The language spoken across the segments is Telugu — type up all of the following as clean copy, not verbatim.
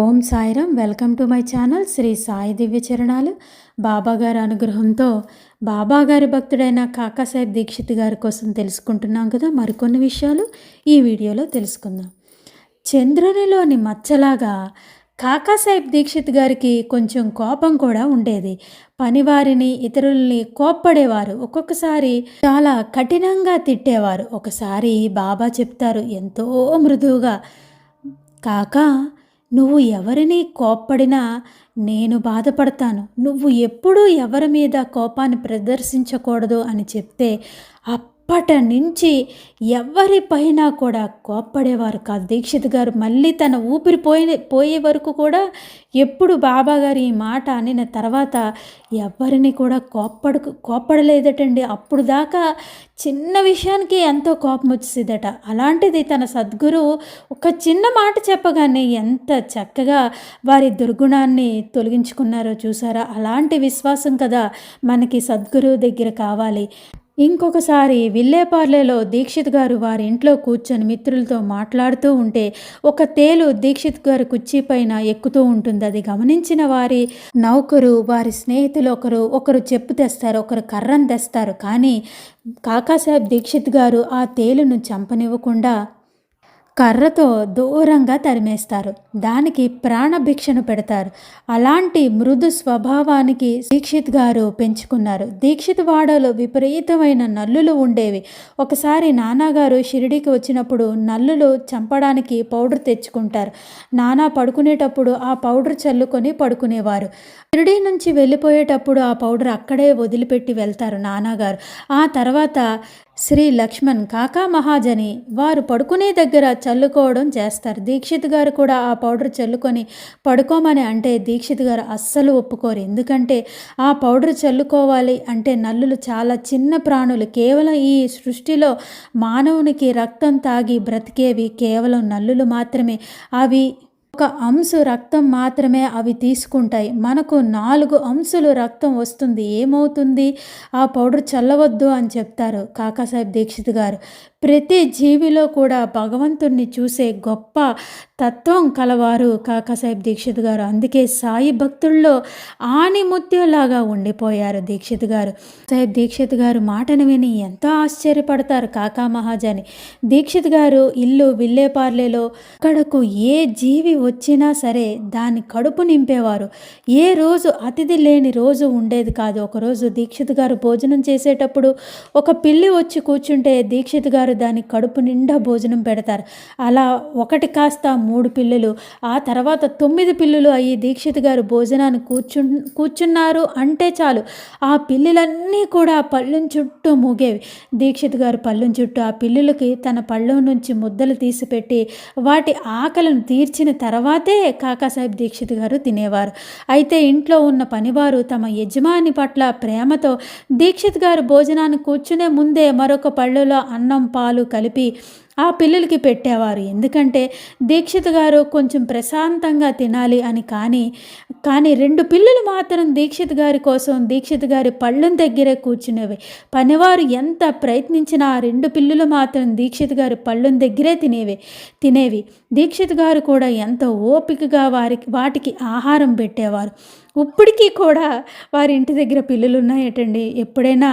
Om Sairam. Welcome to my channel Sri Sai Divya Charanalu. బాబాగారి అనుగ్రహంతో బాబాగారి భక్తుడైన కాకాసాహెబ్ దీక్షిత్ గారి కోసం తెలుసుకుంటున్నాం కదా. మరికొన్ని విషయాలు ఈ వీడియోలో తెలుసుకుందాం. చంద్రునిలోని మచ్చలాగా కాకాసాహెబ్ దీక్షిత్ గారికి కొంచెం కోపం కూడా ఉండేది. పనివారిని, ఇతరుల్ని కోప్పడేవారు. ఒక్కొక్కసారి చాలా కఠినంగా తిట్టేవారు. ఒకసారి బాబా చెప్తారు ఎంతో మృదువుగా, కాకా, నువ్వు ఎవరిని కోప్పడినా నేను బాధపడతాను. నువ్వు ఎప్పుడూ ఎవరి మీద కోపాన్ని ప్రదర్శించకూడదు అని చెప్తే అప్పటి నుంచి ఎవరిపైనా కూడా కోప్పడేవారు కాదు దీక్షిత్ గారు. మళ్ళీ తన ఊపిరి పోయే వరకు కూడా ఎప్పుడు బాబా గారు ఈ మాట అనిన తర్వాత ఎవరిని కూడా కోప్పడలేదటండి. అప్పుడు దాకా చిన్న విషయానికి ఎంతో కోపం వచ్చేదట. అలాంటిది తన సద్గురు ఒక చిన్న మాట చెప్పగానే ఎంత చక్కగా వారి దుర్గుణాన్ని తొలగించుకున్నారో చూసారా. అలాంటి విశ్వాసం కదా మనకి సద్గురు దగ్గర కావాలి. ఇంకొకసారి విల్లేపార్లేలో దీక్షిత్ గారు వారి ఇంట్లో కూర్చొని మిత్రులతో మాట్లాడుతూ ఉంటే ఒక తేలు దీక్షిత్ గారు కుర్చీ పైన ఎక్కుతూ ఉంటుంది. అది గమనించిన వారి నౌకరు, వారి స్నేహితులు ఒకరు చెప్పు తెస్తారు, ఒకరు కర్రను తెస్తారు. కానీ కాకాసాహెబ్ దీక్షిత్ గారు ఆ తేలును చంపనివ్వకుండా కర్రతో దూరంగా తరిమేస్తారు. దానికి ప్రాణభిక్షను పెడతారు. అలాంటి మృదు స్వభావానికి దీక్షిత్ గారు పెంచుకున్నారు. దీక్షిత్ వాడలో విపరీతమైన నల్లులు ఉండేవి. ఒకసారి నాన్నగారు షిరిడీకి వచ్చినప్పుడు నల్లులు చంపడానికి పౌడర్ తెచ్చుకుంటారు. నాన్న పడుకునేటప్పుడు ఆ పౌడర్ చల్లుకొని పడుకునేవారు. షిరిడీ నుంచి వెళ్ళిపోయేటప్పుడు ఆ పౌడర్ అక్కడే వదిలిపెట్టి వెళ్తారు నాన్నగారు. ఆ తర్వాత శ్రీ లక్ష్మణ్, కాకా మహాజని వారు పడుకునే దగ్గర చల్లుకోవడం చేస్తారు. దీక్షిత్ గారు కూడా ఆ పౌడర్ చల్లుకొని పడుకోమని అంటే దీక్షిత్ గారు అస్సలు ఒప్పుకోరు. ఎందుకంటే ఆ పౌడర్ చల్లుకోవాలి అంటే నల్లులు చాలా చిన్న ప్రాణులు. కేవలం ఈ సృష్టిలో మానవునికి రక్తం తాగి బ్రతికేవి కేవలం నల్లులు మాత్రమే. అవి ఒక అంశు రక్తం మాత్రమే అవి తీసుకుంటాయి. మనకు 4 అంశులు రక్తం వస్తుంది. ఏమవుతుంది? ఆ పౌడర్ చల్లవద్దు అని చెప్తారు కాకాసాహెబ్ దీక్షిత్ గారు. ప్రతి జీవిలో కూడా భగవంతుణ్ణి చూసే గొప్ప తత్వం కలవారు కాకాసాహెబ్ దీక్షిత్ గారు. అందుకే సాయి భక్తుల్లో ఆణిముత్యంలాగా ఉండిపోయారు దీక్షిత్ గారు. సాహెబ్ దీక్షిత్ గారు మాటను విని ఎంతో ఆశ్చర్యపడతారు కాకా మహాజని. దీక్షిత్ గారు ఇల్లు విల్లేపార్లేలో అక్కడకు ఏ జీవి వచ్చినా సరే దాని కడుపు నింపేవారు. ఏ రోజు అతిథి లేని రోజు ఉండేది కాదు. ఒకరోజు దీక్షిత్ గారు భోజనం చేసేటప్పుడు ఒక పిల్లి వచ్చి కూర్చుంటే దీక్షిత్ గారు దాని కడుపు నిండా భోజనం పెడతారు. అలా 1 కాస్త 3 పిల్లులు, ఆ తర్వాత 9 పిల్లులు అయ్యి దీక్షిత్ గారు భోజనాన్ని కూర్చున్నారు అంటే చాలు ఆ పిల్లులన్నీ కూడా పళ్ళెం చుట్టూ మూగేవి. దీక్షిత్ గారు పళ్ళెం చుట్టూ ఆ పిల్లులకి తన పళ్ళెం నుంచి ముద్దలు తీసిపెట్టి వాటి ఆకలిని తీర్చిన తర్వాతే కాకాసాహెబ్ దీక్షిత్ గారు తినేవారు. అయితే ఇంట్లో ఉన్న పనివారు తమ యజమాని పట్ల ప్రేమతో దీక్షిత్ గారు భోజనాన్ని కూర్చునే ముందే మరొక పళ్ళెలో అన్నం, పాలు కలిపి ఆ పిల్లలకి పెట్టేవారు. ఎందుకంటే దీక్షిత్ గారు కొంచెం ప్రశాంతంగా తినాలి అని. కానీ 2 పిల్లలు మాత్రం దీక్షిత్ గారి కోసం దీక్షిత్ గారి పళ్ళెం దగ్గరే కూర్చునేవి. పనివారు ఎంత ప్రయత్నించినా ఆ 2 పిల్లలు మాత్రం దీక్షిత్ గారి పళ్ళెం దగ్గరే తినేవి. దీక్షిత్ గారు కూడా ఎంతో ఓపికగా వాటికి ఆహారం పెట్టేవారు. ఇప్పటికీ కూడా వారి ఇంటి దగ్గర పిల్లులు ఉన్నాయటండి. ఎప్పుడైనా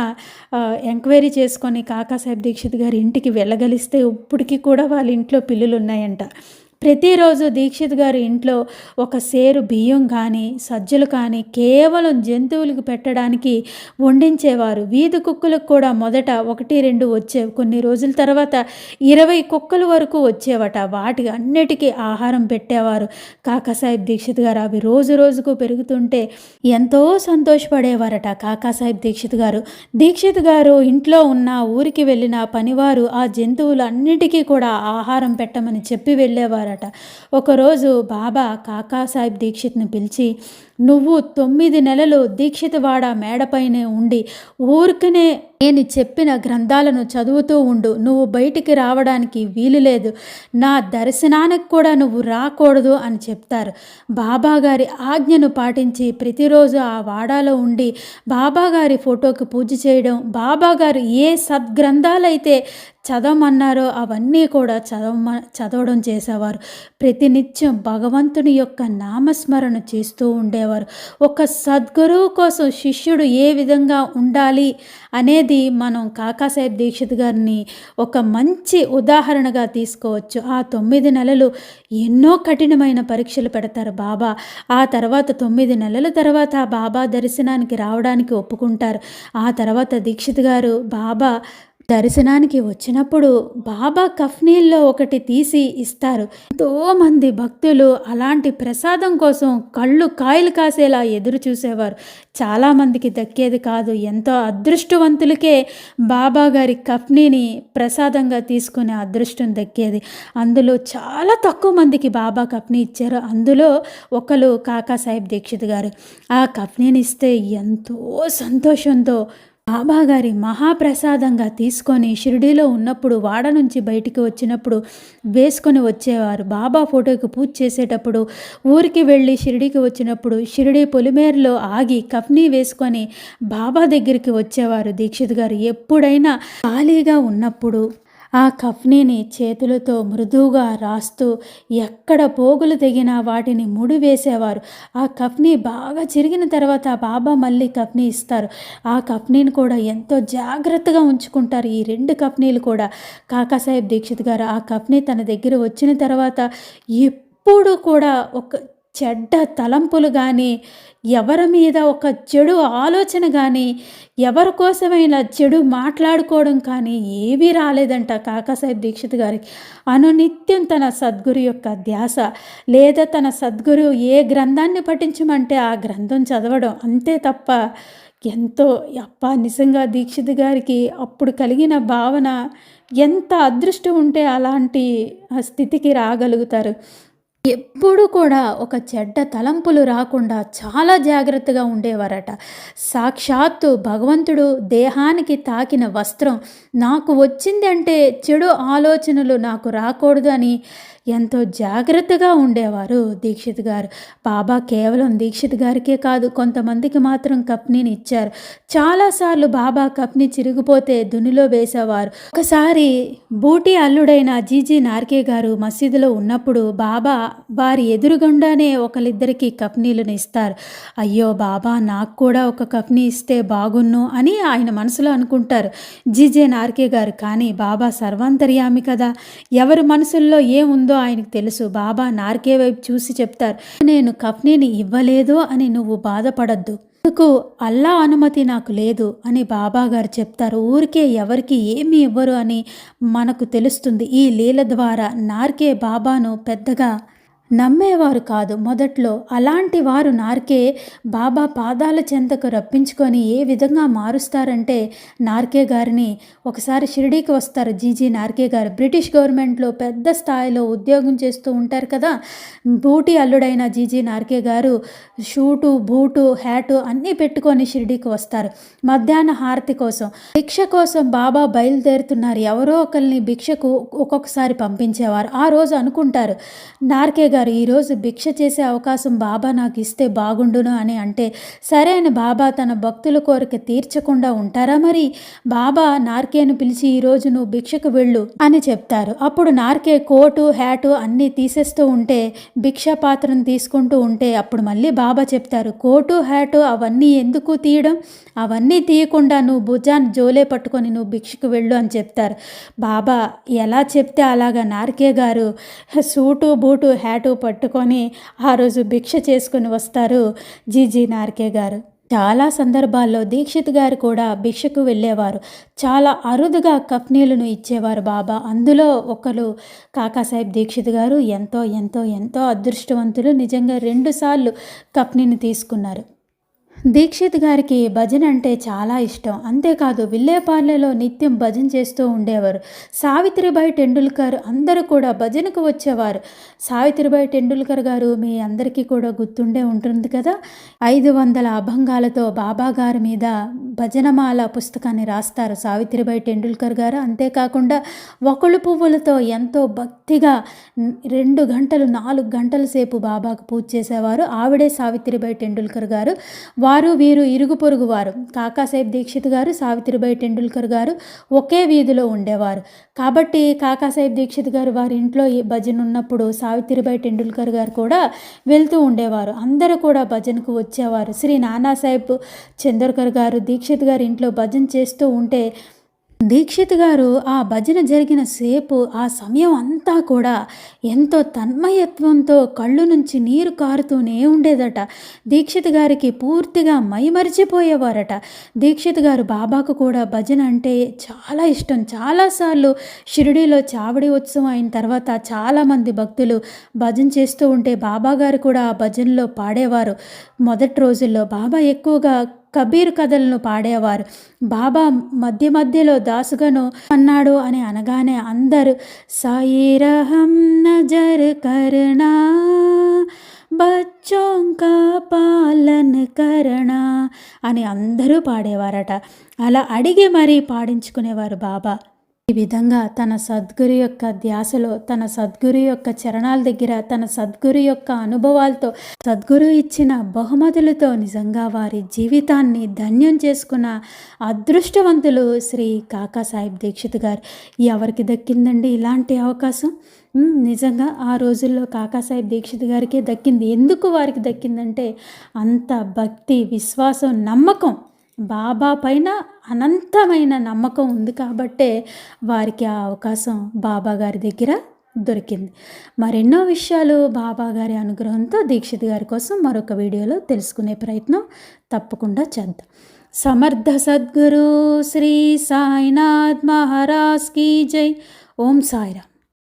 ఎంక్వైరీ చేసుకొని కాకాసాహెబ్ దీక్షిత్ గారి ఇంటికి వెళ్ళగలిస్తే ఇప్పటికీ కూడా వాళ్ళ ఇంట్లో పిల్లులు ఉన్నాయంట. ప్రతిరోజు దీక్షిత్ గారి ఇంట్లో ఒక సేరు బియ్యం కానీ సజ్జలు కానీ కేవలం జంతువులకు పెట్టడానికి వండించేవారు. వీధి కుక్కలకు కూడా మొదట 1-2 వచ్చేవి. కొన్ని రోజుల తర్వాత 20 కుక్కల వరకు వచ్చేవట. వాటికి అన్నిటికీ ఆహారం పెట్టేవారు కాకాసాహెబ్ దీక్షిత్ గారు. అవి రోజు రోజుకు పెరుగుతుంటే ఎంతో సంతోషపడేవారట కాకాసాహెబ్ దీక్షిత్ గారు. దీక్షిత్ గారు ఇంట్లో ఉన్న ఊరికి వెళ్ళిన పనివారు ఆ జంతువులు అన్నిటికీ కూడా ఆహారం పెట్టమని చెప్పి వెళ్ళేవారు. ఒకరోజు బాబా కాకాసాహెబ్ దీక్షిత్ని పిలిచి, నువ్వు 9 నెలలు దీక్షిత్ వాడ మేడపైనే ఉండి ఊరికనే నేను చెప్పిన గ్రంథాలను చదువుతూ ఉండు. నువ్వు బయటికి రావడానికి వీలు లేదు. నా దర్శనానికి కూడా నువ్వు రాకూడదు అని చెప్తారు. బాబాగారి ఆజ్ఞను పాటించి ప్రతిరోజు ఆ వాడాలో ఉండి బాబాగారి ఫోటోకి పూజ చేయడం, బాబాగారు ఏ సద్గ్రంథాలైతే చదవమన్నారో అవన్నీ కూడా చదవడం చేసేవారు. ప్రతినిత్యం భగవంతుని యొక్క నామస్మరణ చేస్తూ ఉండేవారు. ఒక సద్గురువు కోసం శిష్యుడు ఏ విధంగా ఉండాలి అనేది మనం కాకాసాహెబ్ దీక్షిత్ గారిని ఒక మంచి ఉదాహరణగా తీసుకోవచ్చు. ఆ 9 నెలలు ఎన్నో కఠినమైన పరీక్షలు పెడతారు బాబా. ఆ తర్వాత 9 నెలల తర్వాత బాబా దర్శనానికి రావడానికి ఒప్పుకుంటారు. ఆ తర్వాత దీక్షిత్ గారు బాబా దర్శనానికి వచ్చినప్పుడు బాబా కఫ్నీల్లో ఒకటి తీసి ఇస్తారు. ఎంతోమంది భక్తులు అలాంటి ప్రసాదం కోసం కళ్ళు కాయలు కాసేలా ఎదురు చూసేవారు. చాలామందికి దక్కేది కాదు. ఎంతో అదృష్టవంతులకే బాబా గారి కఫ్నీని ప్రసాదంగా తీసుకునే అదృష్టం దక్కేది. అందులో చాలా తక్కువ మందికి బాబా కఫ్నీ ఇచ్చారు. అందులో ఒకరు కాకాసాహెబ్ దీక్షిత్ గారు. ఆ కఫ్నీని ఇస్తే ఎంతో సంతోషంతో బాబాగారి మహాప్రసాదంగా తీసుకొని షిరిడీలో ఉన్నప్పుడు వాడ నుంచి బయటికి వచ్చినప్పుడు వేసుకొని వచ్చేవారు. బాబా ఫోటోకి పూజ చేసేటప్పుడు, ఊరికి వెళ్ళి షిరిడీకి వచ్చినప్పుడు షిరిడీ పొలిమేరలో ఆగి కఫ్నీ వేసుకొని బాబా దగ్గరికి వచ్చేవారు దీక్షిత్ గారు. ఎప్పుడైనా ఖాళీగా ఉన్నప్పుడు ఆ కఫ్నీని చేతులతో మృదువుగా రాస్తూ ఎక్కడ పోగులు తెగినా వాటిని ముడివేసేవారు. ఆ కఫ్నీ బాగా చిరిగిన తర్వాత బాబా మళ్ళీ కఫ్నీ ఇస్తారు. ఆ కఫ్నీని కూడా ఎంతో జాగ్రత్తగా ఉంచుకుంటారు. ఈ 2 కఫ్నీలు కూడా కాకాసాహెబ్ దీక్షిత్ గారు. ఆ కఫ్నీ తన దగ్గర వచ్చిన తర్వాత ఎప్పుడు కూడా ఒక చెడ్డ తలంపులు కానీ, ఎవరి మీద ఒక చెడు ఆలోచన కానీ, ఎవరి కోసమైనా చెడు మాట్లాడుకోవడం కానీ ఏవీ రాలేదంట కాకాసాహెబ్ దీక్షిత్ గారికి. అనునిత్యం తన సద్గురు యొక్క ధ్యాస, లేదా తన సద్గురు ఏ గ్రంథాన్ని పఠించమంటే ఆ గ్రంథం చదవడం, అంతే తప్ప ఎంతో నిజంగా దీక్షిత్ గారికి అప్పుడు కలిగిన భావన, ఎంత అదృష్టం ఉంటే అలాంటి స్థితికి రాగలుగుతారు. ఎప్పుడు కూడా ఒక చెడ్డ తలంపులు రాకుండా చాలా జాగ్రత్తగా ఉండేవారట. సాక్షాత్తు భగవంతుడు దేహానికి తాకిన వస్త్రం నాకు వచ్చింది అంటే చెడు ఆలోచనలు నాకు రాకూడదు అని ఎంతో జాగ్రత్తగా ఉండేవారు దీక్షిత్ గారు. బాబా కేవలం దీక్షిత్ గారికే కాదు, కొంతమందికి మాత్రం కప్నీని ఇచ్చారు. చాలాసార్లు బాబా కప్ని చిరిగిపోతే దునిలో వేసేవారు. ఒకసారి బూటీ అల్లుడైన జీజీ నార్కే గారు మసీదులో ఉన్నప్పుడు బాబా వారి ఎదురుగుండానే ఒకరిద్దరికి కప్నీలను ఇస్తారు. అయ్యో బాబా నాకు కూడా ఒక కప్నీ ఇస్తే బాగున్ను అని ఆయన మనసులో అనుకుంటారు జీజే నార్కే గారు. కానీ బాబా సర్వాంతర్యామి కదా, ఎవరి మనసుల్లో ఏముందో ఆయనకు తెలుసు. బాబా నార్కే వైపు చూసి చెప్తారు, నేను కఫ్నీని ఇవ్వలేదు అని నువ్వు బాధపడద్దు, అందుకు అల్లా అనుమతి నాకు లేదు అని బాబా గారు చెప్తారు. ఊరికే ఎవరికి ఏమీ ఇవ్వరు అని మనకు తెలుస్తుంది. ఈ లీల ద్వారా నార్కే బాబాను పెద్దగా నమ్మేవారు కాదు మొదట్లో. అలాంటి వారు నార్కే బాబా పాదాల చెంతకు రప్పించుకొని ఏ విధంగా మారుస్తారంటే, నార్కే గారిని ఒకసారి షిరిడీకి వస్తారు జీజీ నార్కే గారు. బ్రిటిష్ గవర్నమెంట్లో పెద్ద స్థాయిలో ఉద్యోగం చేస్తూ ఉంటారు కదా. బూటీ అల్లుడైన జీజీ నార్కే గారు షూటు బూటు హ్యాటు అన్నీ పెట్టుకొని షిరిడీకి వస్తారు. మధ్యాహ్న హారతి కోసం, భిక్ష కోసం బాబా బయలుదేరుతున్నారు. ఎవరో ఒకరిని భిక్షకు ఒక్కొక్కసారి పంపించేవారు. ఆ రోజు అనుకుంటారు నార్కే గారు, ఈరోజు భిక్ష చేసే అవకాశం బాబా నాకు ఇస్తే బాగుండును అని. అంటే సరే అని బాబా తన భక్తుల కోరిక తీర్చకుండా ఉంటారా మరి? బాబా నార్కేను పిలిచి ఈరోజు నువ్వు భిక్షకు వెళ్ళు అని చెప్తారు. అప్పుడు నార్కే కోటు హ్యాటు అన్నీ తీసేస్తూ ఉంటే, భిక్షా పాత్రను తీసుకుంటూ ఉంటే, అప్పుడు మళ్ళీ బాబా చెప్తారు, కోటు హ్యాటు అవన్నీ ఎందుకు తీయడం, అవన్నీ తీయకుండా నువ్వు భుజాన్ని జోలే పట్టుకొని నువ్వు భిక్షకు వెళ్ళు అని చెప్తారు. బాబా ఎలా చెప్తే అలాగా నార్కే గారు సూటు బూటు హ్యాటు పట్టుకొని ఆ రోజు భిక్ష చేసుకుని వస్తారు జీజీ నార్కే గారు. చాలా సందర్భాల్లో దీక్షిత్ గారు కూడా భిక్షకు వెళ్ళేవారు. చాలా అరుదుగా కఫ్నీలను ఇచ్చేవారు బాబా. అందులో ఒకరు కాకాసాహెబ్ దీక్షిత్ గారు. ఎంతో ఎంతో ఎంతో అదృష్టవంతులు. నిజంగా 2 సార్లు కఫ్నీని తీసుకున్నారు. దీక్షిత్ గారికి భజన అంటే చాలా ఇష్టం. అంతేకాదు విల్లేపార్లేలో నిత్యం భజన చేస్తూ ఉండేవారు. సావిత్రిబాయి టెండూల్కర్ అందరూ కూడా భజనకు వచ్చేవారు. సావిత్రిబాయి టెండూల్కర్ గారు మీ అందరికీ కూడా గుర్తుండే ఉంటుంది కదా. 500 అభంగాలతో బాబా గారి మీద భజనమాల పుస్తకాన్ని రాస్తారు సావిత్రిబాయి టెండూల్కర్ గారు. అంతేకాకుండా వకులు పువ్వులతో ఎంతో భక్తిగా 2 గంటలు 4 గంటల సేపు బాబాకు పూజ చేసేవారు. ఆవిడే సావిత్రిబాయి టెండూల్కర్ గారు. వారు వీరు ఇరుగు పొరుగు వారు. కాకాసాహెబ్ దీక్షిత్ గారు, సావిత్రిబాయి టెండూల్కర్ గారు ఒకే వీధిలో ఉండేవారు. కాబట్టి కాకాసాహెబ్ దీక్షిత్ గారు వారి ఇంట్లో భజన ఉన్నప్పుడు సావిత్రిబాయి టెండూల్కర్ గారు కూడా వెళ్తూ ఉండేవారు. అందరూ కూడా భజనకు వచ్చేవారు. శ్రీ నానాసాహెబ్ చందోర్కర్ గారు దీక్షిత్ గారి ఇంట్లో భజన చేస్తూ ఉంటే దీక్షిత్ గారు ఆ భజన జరిగిన సేపు ఆ సమయం అంతా కూడా ఎంతో తన్మయత్వంతో కళ్ళు నుంచి నీరు కారుతూనే ఉండేదట. దీక్షిత్ గారికి పూర్తిగా మైమరిచిపోయేవారట. దీక్షిత్ గారు బాబాకు కూడా భజన అంటే చాలా ఇష్టం. చాలాసార్లు షిరిడీలో చావడి ఉత్సవం అయిన తర్వాత చాలామంది భక్తులు భజన చేస్తూ ఉంటే బాబా గారు కూడా ఆ భజనలో పాడేవారు. మొదటి రోజుల్లో బాబా ఎక్కువగా కబీర్ కథలను పాడేవారు. బాబా మధ్య మధ్యలో దాసుగను అన్నాడు అని అనగానే అందరూ సాయి రహం నజర్ కర్నా బచ్చోం కా పాలన్ కర్నా అని అందరూ పాడేవారట. అలా అడిగి మరీ పాడించుకునేవారు బాబా. ఈ విధంగా తన సద్గురు యొక్క ధ్యాసలో, తన సద్గురు యొక్క చరణాల దగ్గర, తన సద్గురు యొక్క అనుభవాలతో, సద్గురు ఇచ్చిన బహుమతులతో నిజంగా వారి జీవితాన్ని ధన్యం చేసుకున్న అదృష్టవంతులు శ్రీ కాకాసాహెబ్ దీక్షిత్ గారు. ఎవరికి దక్కిందండి ఇలాంటి అవకాశం? నిజంగా ఆ రోజుల్లో కాకాసాహెబ్ దీక్షిత్ గారికే దక్కింది. ఎందుకు వారికి దక్కిందంటే అంత భక్తి, విశ్వాసం, నమ్మకం, బాబా పైన అనంతమైన నమ్మకం ఉంది కాబట్టే వారికి ఆ అవకాశం బాబా గారి దగ్గర దొరికింది. మరెన్నో విషయాలు బాబా గారి అనుగ్రహంతో దీక్షిత్ గారి కోసం మరొక వీడియోలో తెలుసుకునే ప్రయత్నం తప్పకుండా చేద్దాం. సమర్థ సద్గురు శ్రీ సాయినాథ్ మహారాజ్ కీ జై. ఓం సాయిరామ్.